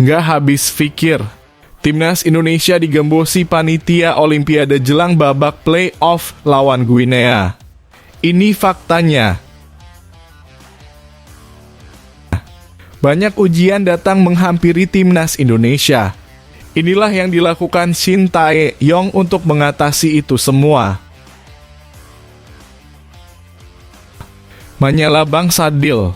Nggak habis pikir, Timnas Indonesia digembosi panitia Olimpiade jelang babak play-off lawan Guinea. Ini faktanya. Banyak ujian datang menghampiri Timnas Indonesia. Inilah yang dilakukan Shin Tae-yong untuk mengatasi itu semua. Menyela Bang Sadil.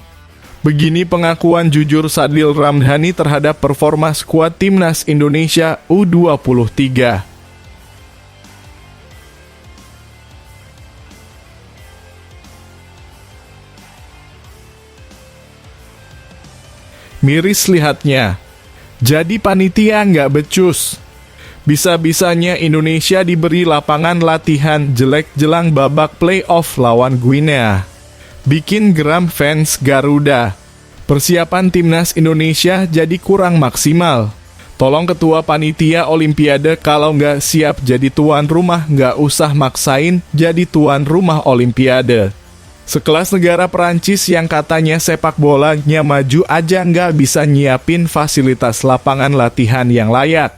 Begini pengakuan jujur Sadil Ramdhani terhadap performa skuad Timnas Indonesia U23. Miris lihatnya. Jadi panitia nggak becus. Bisa-bisanya Indonesia diberi lapangan latihan jelek jelang babak play-off lawan Guinea. Bikin geram fans Garuda. Persiapan Timnas Indonesia jadi kurang maksimal. Tolong ketua panitia Olimpiade kalau nggak siap jadi tuan rumah nggak usah maksain jadi tuan rumah Olimpiade. Sekelas negara Perancis yang katanya sepak bolanya maju aja nggak bisa nyiapin fasilitas lapangan latihan yang layak.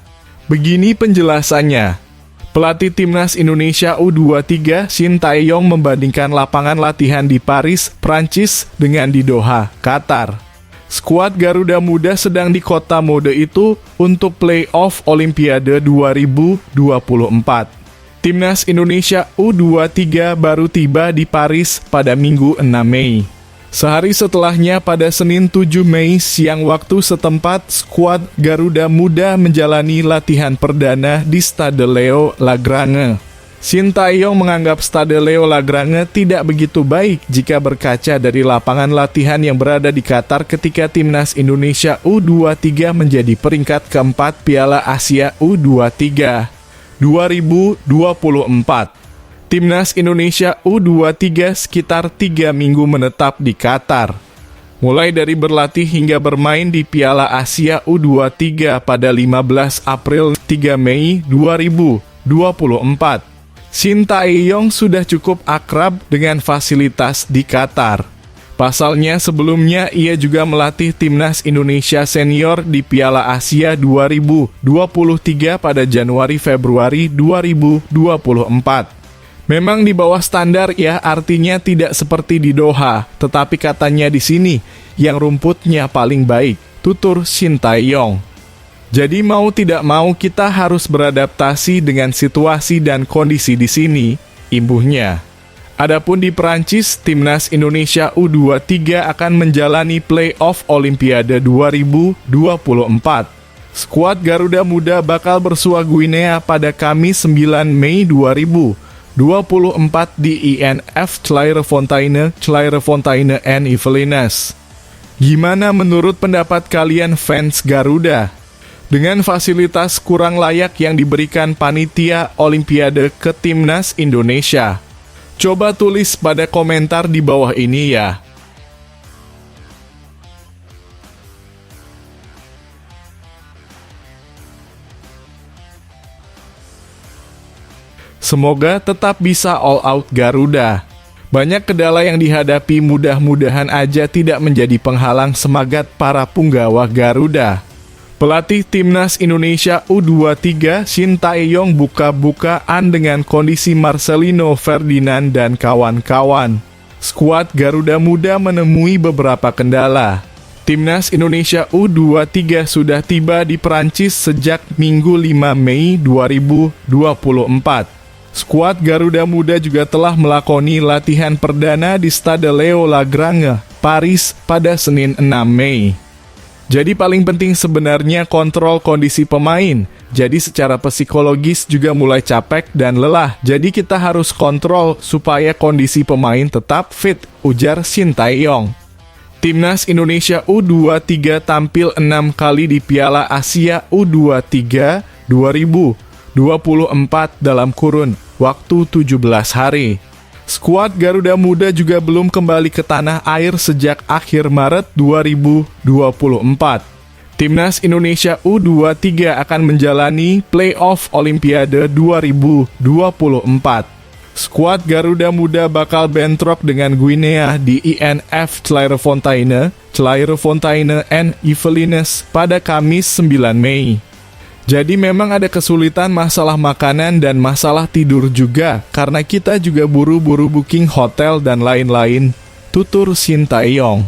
Begini penjelasannya. Pelatih Timnas Indonesia U23 Shin Tae-yong membandingkan lapangan latihan di Paris, Prancis dengan di Doha, Qatar. Skuad Garuda Muda sedang di kota mode itu untuk play-off Olimpiade 2024. Timnas Indonesia U23 baru tiba di Paris pada Minggu 6 Mei. Sehari setelahnya pada Senin 7 Mei siang waktu setempat, skuad Garuda Muda menjalani latihan perdana di Stade Leo Lagrange. Shin Tae-yong menganggap Stade Leo Lagrange tidak begitu baik jika berkaca dari lapangan latihan yang berada di Qatar ketika Timnas Indonesia U23 menjadi peringkat keempat Piala Asia U23 2024. Timnas Indonesia U23 sekitar 3 minggu menetap di Qatar. Mulai dari berlatih hingga bermain di Piala Asia U23 pada 15 April 3 Mei 2024. Shin Tae-yong sudah cukup akrab dengan fasilitas di Qatar. Pasalnya sebelumnya ia juga melatih Timnas Indonesia Senior di Piala Asia 2023 pada Januari-Februari 2024. Memang di bawah standar ya, artinya tidak seperti di Doha, tetapi katanya di sini yang rumputnya paling baik, tutur Shin Tae-yong. Jadi mau tidak mau kita harus beradaptasi dengan situasi dan kondisi di sini, imbuhnya. Adapun di Perancis, Timnas Indonesia U23 akan menjalani play-off Olimpiade 2024. Skuad Garuda Muda bakal bersua Guinea pada Kamis 9 Mei 2024 di INF Clairefontaine and Yvelines. Gimana menurut pendapat kalian fans Garuda? Dengan fasilitas kurang layak yang diberikan panitia Olimpiade ke Timnas Indonesia? Coba tulis pada komentar di bawah ini ya. Semoga tetap bisa all out Garuda. Banyak kendala yang dihadapi, mudah-mudahan aja tidak menjadi penghalang semangat para punggawa Garuda. Pelatih Timnas Indonesia U23 Shin Tae-yong buka-bukaan dengan kondisi Marcelino Ferdinand dan kawan-kawan. Skuad Garuda Muda menemui beberapa kendala. Timnas Indonesia U23 sudah tiba di Perancis sejak Minggu 5 Mei 2024. Skuad Garuda Muda juga telah melakoni latihan perdana di Stade Leo Lagrange, Paris pada Senin 6 Mei. Jadi paling penting sebenarnya kontrol kondisi pemain. Jadi secara psikologis juga mulai capek dan lelah. Jadi kita harus kontrol supaya kondisi pemain tetap fit, ujar Shin Tae-yong. Timnas Indonesia U23 tampil 6 kali di Piala Asia U23 2024 dalam kurun waktu 17 hari. Skuad Garuda Muda juga belum kembali ke tanah air sejak akhir Maret 2024. Timnas Indonesia U23 akan menjalani play-off Olimpiade 2024. Skuad Garuda Muda bakal bentrok dengan Guinea di INF Clairefontaine Clairefontaine and Yvelines pada Kamis 9 Mei. Jadi memang ada kesulitan masalah makanan dan masalah tidur juga, karena kita juga buru-buru booking hotel dan lain-lain, tutur Shin Tae-yong.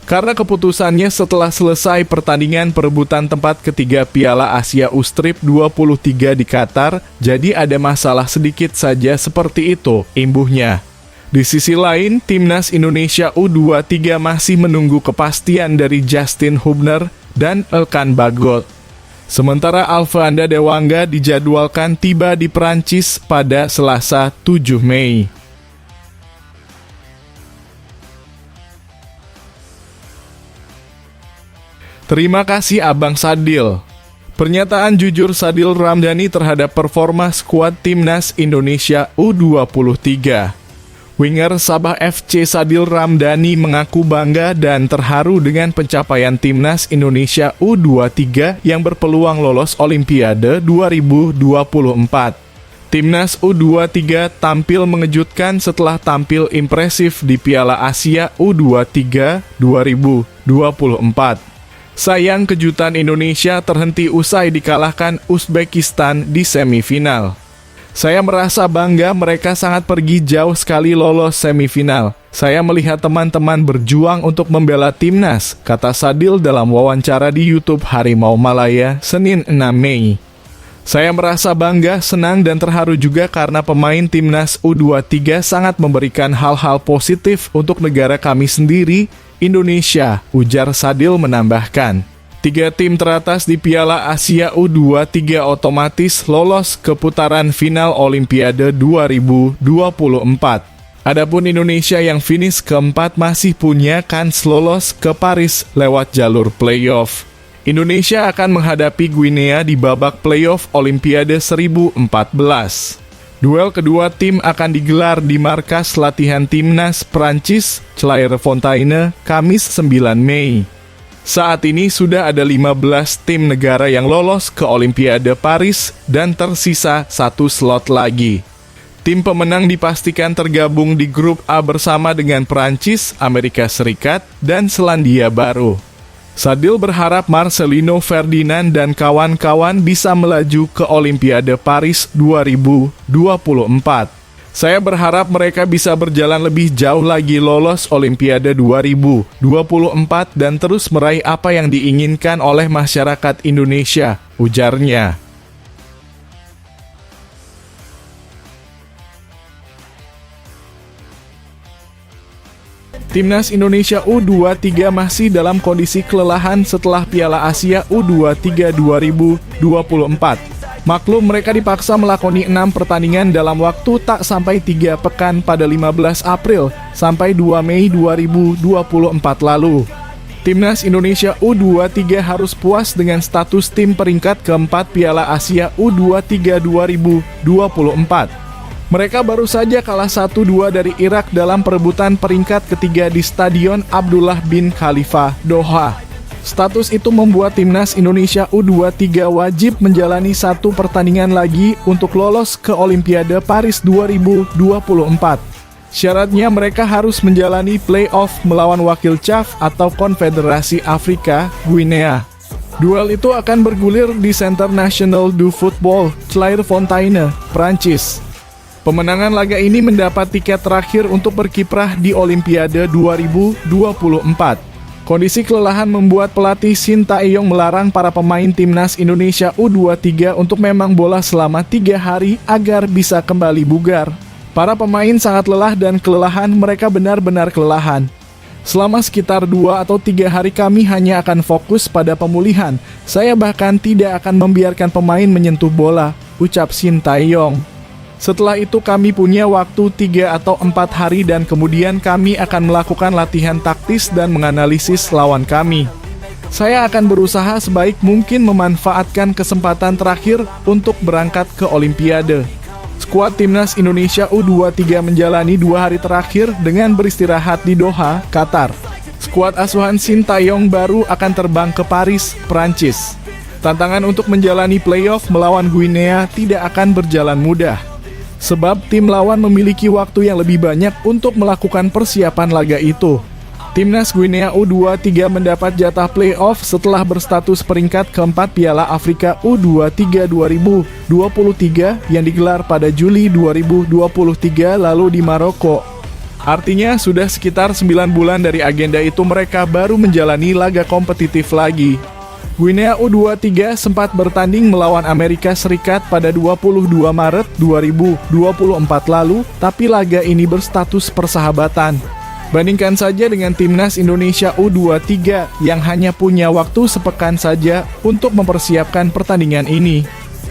Karena keputusannya setelah selesai pertandingan perebutan tempat ketiga Piala Asia U-Strip 23 di Qatar, jadi ada masalah sedikit saja seperti itu, imbuhnya. Di sisi lain, Timnas Indonesia U23 masih menunggu kepastian dari Justin Hubner dan Elkan Bagot. Sementara Alfranda Dewangga dijadwalkan tiba di Perancis pada Selasa 7 Mei. Terima kasih Abang Sadil. Pernyataan jujur Sadil Ramdhani terhadap performa skuad Timnas Indonesia U23. Winger Sabah FC Sadil Ramdhani mengaku bangga dan terharu dengan pencapaian Timnas Indonesia U23 yang berpeluang lolos Olimpiade 2024. Timnas U23 tampil mengejutkan setelah tampil impresif di Piala Asia U23 2024. Sayang kejutan Indonesia terhenti usai dikalahkan Uzbekistan di semifinal. Saya merasa bangga mereka sangat pergi jauh sekali lolos semifinal. Saya melihat teman-teman berjuang untuk membela timnas, kata Sadil dalam wawancara di YouTube Harimau Malaya, Senin 6 Mei. Saya merasa bangga, senang dan terharu juga karena pemain timnas U23 sangat memberikan hal-hal positif untuk negara kami sendiri, Indonesia, ujar Sadil menambahkan. 3 tim teratas di Piala Asia U23 otomatis lolos ke putaran final Olimpiade 2024. Adapun Indonesia yang finish keempat masih punya kans lolos ke Paris lewat jalur playoff. Indonesia akan menghadapi Guinea di babak playoff Olimpiade 1014. Duel kedua tim akan digelar di markas latihan timnas Prancis, Clairefontaine, Kamis 9 Mei. Saat ini sudah ada 15 tim negara yang lolos ke Olimpiade Paris dan tersisa 1 slot lagi. Tim pemenang dipastikan tergabung di grup A bersama dengan Prancis, Amerika Serikat, dan Selandia Baru. Sadil berharap Marcelino Ferdinand dan kawan-kawan bisa melaju ke Olimpiade Paris 2024. Saya berharap mereka bisa berjalan lebih jauh lagi lolos Olimpiade 2024 dan terus meraih apa yang diinginkan oleh masyarakat Indonesia, ujarnya. Timnas Indonesia U23 masih dalam kondisi kelelahan setelah Piala Asia U23 2024. Maklum mereka dipaksa melakoni 6 pertandingan dalam waktu tak sampai 3 pekan pada 15 April sampai 2 Mei 2024 lalu. Timnas Indonesia U23 harus puas dengan status tim peringkat keempat Piala Asia U23 2024. Mereka baru saja kalah 1-2 dari Irak dalam perebutan peringkat ketiga di Stadion Abdullah bin Khalifa, Doha. Status itu membuat Timnas Indonesia U23 wajib menjalani 1 pertandingan lagi untuk lolos ke Olimpiade Paris 2024. Syaratnya mereka harus menjalani play-off melawan wakil CAF atau Konfederasi Afrika, Guinea. Duel itu akan bergulir di Centre National du Football, Clairefontaine, Prancis. Pemenangan laga ini mendapat tiket terakhir untuk berkiprah di Olimpiade 2024. Kondisi kelelahan membuat pelatih Shin Tae-yong melarang para pemain Timnas Indonesia U23 untuk memang bola selama 3 hari agar bisa kembali bugar. Para pemain sangat lelah dan kelelahan, mereka benar-benar kelelahan. Selama sekitar 2 atau 3 hari kami hanya akan fokus pada pemulihan. Saya bahkan tidak akan membiarkan pemain menyentuh bola, ucap Shin Tae-yong. Setelah itu kami punya waktu 3 atau 4 hari dan kemudian kami akan melakukan latihan taktis dan menganalisis lawan kami. Saya akan berusaha sebaik mungkin memanfaatkan kesempatan terakhir untuk berangkat ke Olimpiade. Skuad Timnas Indonesia U23 menjalani 2 hari terakhir dengan beristirahat di Doha, Qatar. Skuad asuhan Shin Tae-yong baru akan terbang ke Paris, Prancis. Tantangan untuk menjalani playoff melawan Guinea tidak akan berjalan mudah. Sebab tim lawan memiliki waktu yang lebih banyak untuk melakukan persiapan laga itu. Timnas Guinea U23 mendapat jatah playoff setelah berstatus peringkat keempat Piala Afrika U23 2023 yang digelar pada Juli 2023 lalu di Maroko. Artinya sudah sekitar 9 bulan dari agenda itu mereka baru menjalani laga kompetitif lagi. Guinea U23 sempat bertanding melawan Amerika Serikat pada 22 Maret 2024 lalu, tapi laga ini berstatus persahabatan. Bandingkan saja dengan Timnas Indonesia U23 yang hanya punya waktu sepekan saja untuk mempersiapkan pertandingan ini.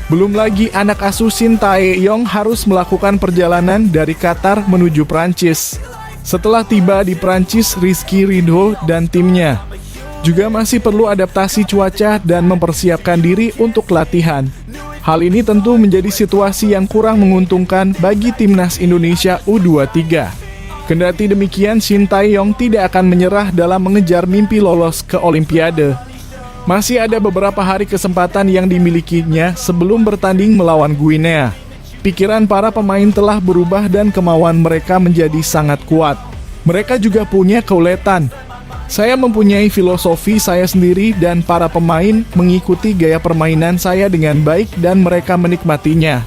Belum lagi anak asuh Shin Tae-yong harus melakukan perjalanan dari Qatar menuju Prancis. Setelah tiba di Prancis, Rizky Ridho dan timnya juga masih perlu adaptasi cuaca dan mempersiapkan diri untuk latihan. Hal ini tentu menjadi situasi yang kurang menguntungkan bagi Timnas Indonesia U23. Kendati demikian, Shin Tae-yong tidak akan menyerah dalam mengejar mimpi lolos ke Olimpiade. Masih ada beberapa hari kesempatan yang dimilikinya sebelum bertanding melawan Guinea. Pikiran para pemain telah berubah dan kemauan mereka menjadi sangat kuat. Mereka juga punya keuletan. Saya mempunyai filosofi saya sendiri dan para pemain mengikuti gaya permainan saya dengan baik dan mereka menikmatinya.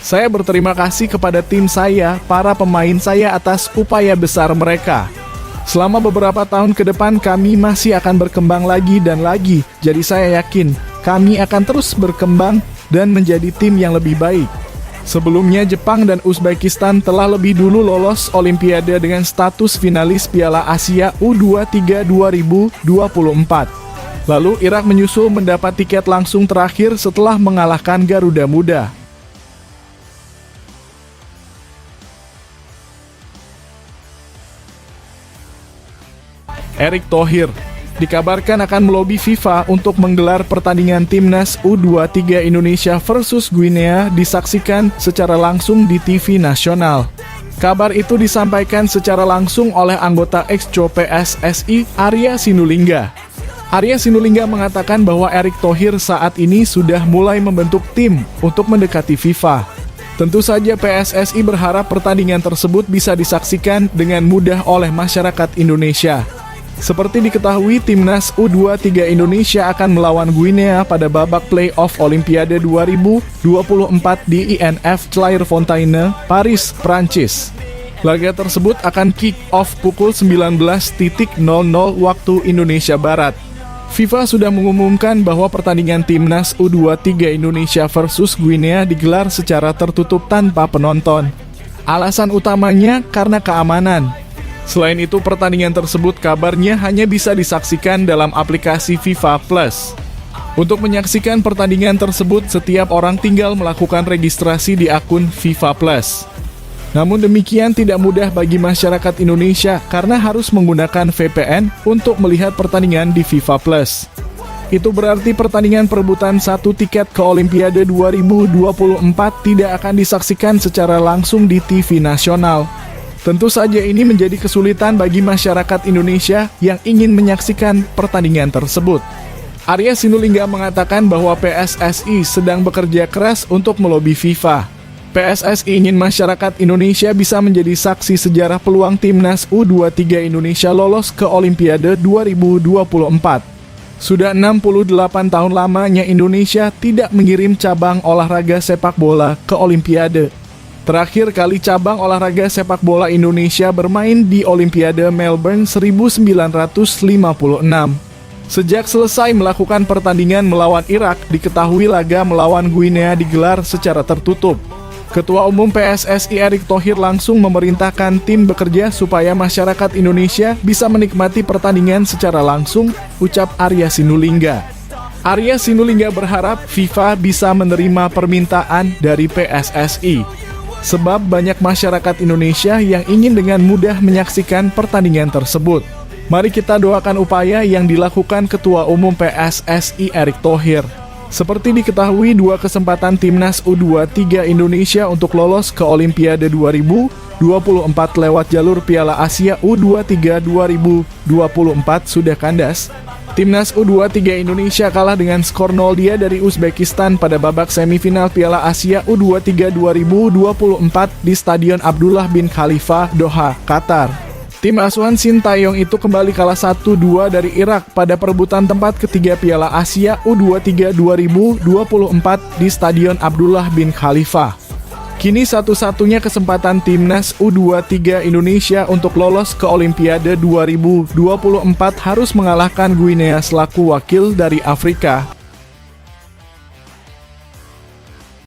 Saya berterima kasih kepada tim saya, para pemain saya atas upaya besar mereka. Selama beberapa tahun ke depan kami masih akan berkembang lagi dan lagi. Jadi saya yakin kami akan terus berkembang dan menjadi tim yang lebih baik. Sebelumnya Jepang dan Uzbekistan telah lebih dulu lolos Olimpiade dengan status finalis Piala Asia U23 2024. Lalu Irak menyusul mendapat tiket langsung terakhir setelah mengalahkan Garuda Muda. Erick Thohir dikabarkan akan melobi FIFA untuk menggelar pertandingan Timnas U23 Indonesia versus Guinea disaksikan secara langsung di TV nasional. Kabar itu disampaikan secara langsung oleh anggota Exco PSSI Arya Sinulinga. Arya Sinulinga mengatakan bahwa Erick Thohir saat ini sudah mulai membentuk tim untuk mendekati FIFA. Tentu saja PSSI berharap pertandingan tersebut bisa disaksikan dengan mudah oleh masyarakat Indonesia. Seperti diketahui, Timnas U23 Indonesia akan melawan Guinea pada babak play-off Olimpiade 2024 di INF Clairefontaine, Paris, Prancis. Laga tersebut akan kick-off pukul 19.00 waktu Indonesia Barat. FIFA sudah mengumumkan bahwa pertandingan Timnas U23 Indonesia versus Guinea digelar secara tertutup tanpa penonton. Alasan utamanya karena keamanan. Selain itu, pertandingan tersebut kabarnya hanya bisa disaksikan dalam aplikasi FIFA Plus. Untuk menyaksikan pertandingan tersebut, setiap orang tinggal melakukan registrasi di akun FIFA Plus. Namun demikian tidak mudah bagi masyarakat Indonesia karena harus menggunakan VPN untuk melihat pertandingan di FIFA Plus. Itu berarti pertandingan perebutan satu tiket ke Olimpiade 2024 tidak akan disaksikan secara langsung di TV nasional. Tentu saja ini menjadi kesulitan bagi masyarakat Indonesia yang ingin menyaksikan pertandingan tersebut. Arya Sinulinga mengatakan bahwa PSSI sedang bekerja keras untuk melobi FIFA. PSSI ingin masyarakat Indonesia bisa menjadi saksi sejarah peluang Timnas U23 Indonesia lolos ke Olimpiade 2024. Sudah 68 tahun lamanya Indonesia tidak mengirim cabang olahraga sepak bola ke Olimpiade. Terakhir kali cabang olahraga sepak bola Indonesia bermain di Olimpiade Melbourne 1956. Sejak selesai melakukan pertandingan melawan Irak, diketahui laga melawan Guinea digelar secara tertutup. Ketua Umum PSSI Erick Thohir langsung memerintahkan tim bekerja supaya masyarakat Indonesia bisa menikmati pertandingan secara langsung, ucap Arya Sinulinga. Arya Sinulinga berharap FIFA bisa menerima permintaan dari PSSI. Sebab banyak masyarakat Indonesia yang ingin dengan mudah menyaksikan pertandingan tersebut. Mari kita doakan upaya yang dilakukan Ketua Umum PSSI Erick Thohir. Seperti diketahui, dua kesempatan Timnas U23 Indonesia untuk lolos ke Olimpiade 2024 lewat jalur Piala Asia U23 2024 sudah kandas. Timnas U23 Indonesia kalah dengan skor 0-2 dari Uzbekistan pada babak semifinal Piala Asia U23 2024 di Stadion Abdullah bin Khalifa, Doha, Qatar. Tim asuhan Sintayong itu kembali kalah 1-2 dari Irak pada perebutan tempat ketiga Piala Asia U23 2024 di Stadion Abdullah bin Khalifa. Kini satu-satunya kesempatan timnas U23 Indonesia untuk lolos ke Olimpiade 2024 harus mengalahkan Guinea selaku wakil dari Afrika.